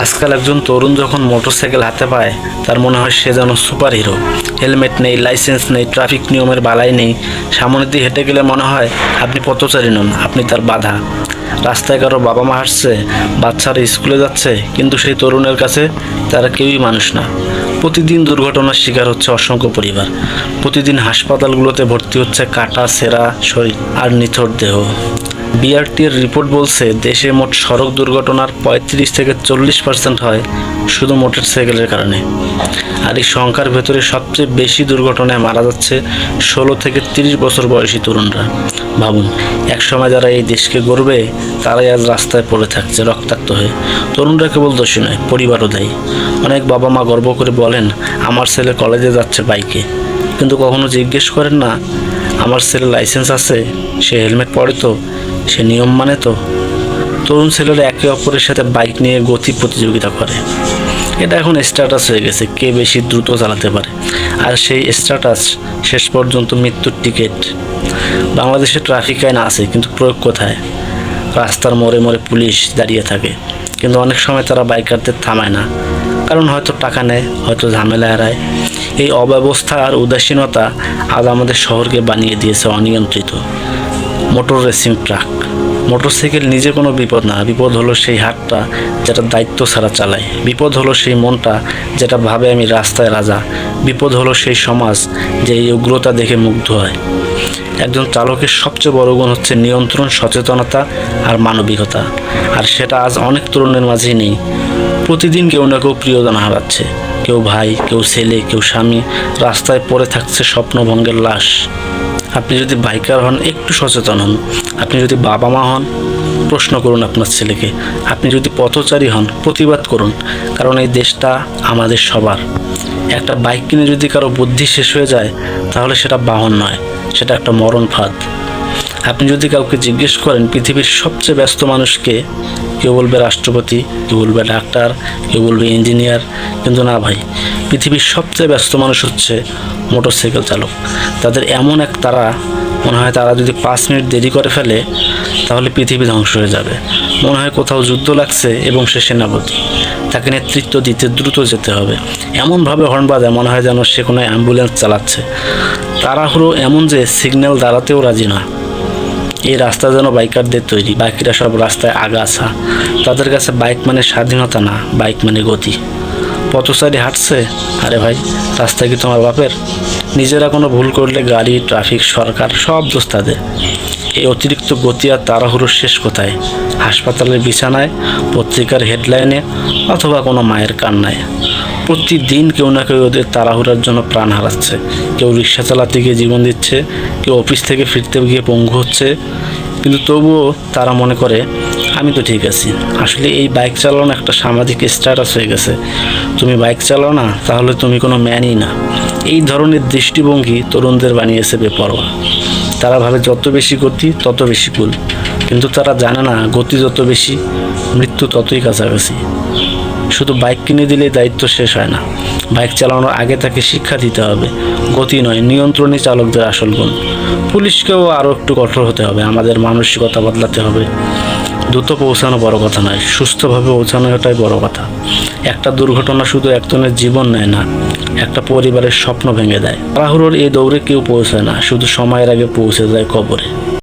আজকাল একজন তরুণ যখন মোটরসাইকেল হাতে পায় তার মনে হয় সে যেন সুপার হিরো। হেলমেট নেই, লাইসেন্স নেই, ট্রাফিক নিয়মের বালাই নেই। সামনে দিয়ে হেঁটে গেলে মনে হয় আপনি পথচারী নন, আপনি তার বাধা। রাস্তায় কারো বাবা মা হাঁটছে, বাচ্চারা স্কুলে যাচ্ছে, কিন্তু সেই তরুণের কাছে তারা কেউই মানুষ না। প্রতিদিন দুর্ঘটনার শিকার হচ্ছে অসংখ্য পরিবার। প্রতিদিন হাসপাতালগুলোতে ভর্তি হচ্ছে কাটা ছেঁড়া শরীর আর নিথর দেহ। বিআরটির রিপোর্ট বলছে দেশে মোট সড়ক দুর্ঘটনার 35 থেকে 40% হয় শুধু মোটরসাইকেলের কারণে। আর এই সংখ্যার ভেতরে সবচেয়ে বেশি দুর্ঘটনায় মারা যাচ্ছে 16 থেকে 30 বছর বয়সী তরুণরা। ভাবুন, একসময় যারা এই দেশকে গড়বে তারাই আজ রাস্তায় পড়ে থাকছে রক্তাক্ত হয়ে। তরুণরা কেবল দোষী নয়, পরিবারও দায়ী। অনেক বাবা মা গর্ব করে বলেন আমার ছেলে কলেজে যাচ্ছে বাইকে, কিন্তু কখনো জিজ্ঞেস করেন না আমার ছেলে লাইসেন্স আছে, সে হেলমেট পরে তো, সে নিয়ম মানে তো। তরুণ ছেলেরা একে অপরের সাথে বাইক নিয়ে গতি প্রতিযোগিতা করে। এটা এখন স্ট্যাটাস হয়ে গেছে, কে বেশি দ্রুত চালাতে পারে। আর সেই স্ট্যাটাস শেষ পর্যন্ত মৃত্যুর টিকিট। বাংলাদেশে ট্রাফিক আইন আছে, কিন্তু প্রয়োগ কোথায়? রাস্তার মোড়ে মোড়ে পুলিশ দাঁড়িয়ে থাকে, কিন্তু অনেক সময় তারা বাইকারদের থামায় না, কারণ হয়তো টাকা নেয়, হয়তো ঝামেলা এড়ায়। এই অব্যবস্থা আর উদাসীনতা আজ আমাদের শহরকে বানিয়ে দিয়েছে অনিয়ন্ত্রিত মোটর রেসিং ট্রাক। মোটরসাইকেল নিজে কোনো বিপদ না, বিপদ হলো সেই হাতটা যেটা দায়িত্ব ছাড়া চালায়। বিপদ হলো সেই মনটা যেটা ভাবে আমি রাস্তায় রাজা। বিপদ হলো সেই সমাজ যে এই উগ্রতা দেখে মুগ্ধ হয়। একজন চালকের সবচেয়ে বড় গুণ হচ্ছে নিয়ন্ত্রণ, সচেতনতা আর মানবিকতা। আর সেটা আজ অনেক তরুণের মাঝেই নেই। প্রতিদিন কেউ না কেউ প্রিয়জন হারাচ্ছে, কেউ ভাই, কেউ ছেলে, কেউ স্বামী। রাস্তায় পড়ে থাকছে স্বপ্নভঙ্গের লাশ। আপনি যদি বাইকার হন, একটু সচেতন হন। আপনি যদি বাবা মা হন, প্রশ্ন করুন আপনার ছেলেকে। আপনি যদি পথচারী হন, প্রতিবাদ করুন, কারণ এই দেশটা আমাদের সবার। একটা বাইক কিনে যদি কারো বুদ্ধি শেষ হয়ে যায়, তাহলে সেটা বাহন নয়, সেটা একটা মরণ ফাঁদ। আপনি যদি কাউকে জিজ্ঞেস করেন পৃথিবীর সবচেয়ে ব্যস্ত মানুষকে, কেউ বলবে রাষ্ট্রপতি, কেউ বলবে ডাক্তার, কেউ বলবে ইঞ্জিনিয়ার, কিন্তু না ভাই, পৃথিবীর সবচেয়ে ব্যস্ত মানুষ হচ্ছে মোটরসাইকেল চালক। তাদের এমন এক তারা, মনে হয় তারা যদি 5 মিনিট দেরি করে ফেলে তাহলে পৃথিবী ধ্বংস হয়ে যাবে। মনে হয় কোথাও যুদ্ধ লাগছে এবং সে সেনাপতি, তাকে নেতৃত্ব দিতে দ্রুত যেতে হবে। এমনভাবে হর্ন বাজায় মনে হয় যেন সে কোনো অ্যাম্বুলেন্স চালাচ্ছে। তাড়াহুড়ো এমন যে সিগন্যাল দাঁড়াতেও রাজি না। এই রাস্তা যেন বাইকারদের তৈরি। বাইকিরা সব রাস্তায় আগাছা। তাদের কাছে বাইক মানে স্বাধীনতা না, বাইক মানে গতি। পথচারী হাঁটছে, আরে ভাই রাস্তা কি তোমার বাপের? নিজেরা কোনো ভুল করলে গাড়ি, ট্রাফিক, সরকার সব দোষ তাদের। এই অতিরিক্ত গতি আর তাড়াহুড়োর শেষ কোথায়? হাসপাতালের বিছানায়, পত্রিকার হেডলাইনে, অথবা কোনো মায়ের কান্নায়। প্রতিদিন কেউ না কেউ ওদের তাড়াহুড়ার জন্য প্রাণ হারাচ্ছে। কেউ রিক্সা চালাতে গিয়ে জীবন দিচ্ছে, কেউ অফিস থেকে ফিরতে গিয়ে পঙ্গু হচ্ছে, কিন্তু তবুও তারা মনে করে আমি তো ঠিক আছি। আসলে এই বাইক চালানো একটা সামাজিক স্ট্যাটাস হয়ে গেছে। তুমি বাইক চালাও না, তাহলে তুমি কোনো ম্যানই না। এই ধরনের দৃষ্টিভঙ্গি তরুণদের বানিয়েছে বেপরোয়া। তারা ভাবে যত বেশি গতি তত বেশি কুল, কিন্তু তারা জানে না গতি যত বেশি, মৃত্যু ততই কাছাকাছি। শুধু বাইক কিনে দিলেই দায়িত্ব শেষ হয় না। বাইক চালানোর আগে তাকে শিক্ষা দিতে হবে। গতি নয়, নিয়ন্ত্রণই চালকদের আসল গুণ। পুলিশকেও আরও একটু কঠোর হতে হবে, আমাদের মানসিকতা বদলাতে হবে। দ্রুত পৌঁছানো বড় কথা নয়, সুস্থভাবে পৌঁছানোটাই বড় কথা। একটা দুর্ঘটনা শুধু একজনের জীবন নেয় না, একটা পরিবারের স্বপ্ন ভেঙে দেয়। তাড়াহুড়োর এই দৌড়ে কেউ পৌঁছায় না, শুধু সময়ের আগে পৌঁছে যায় কবরে।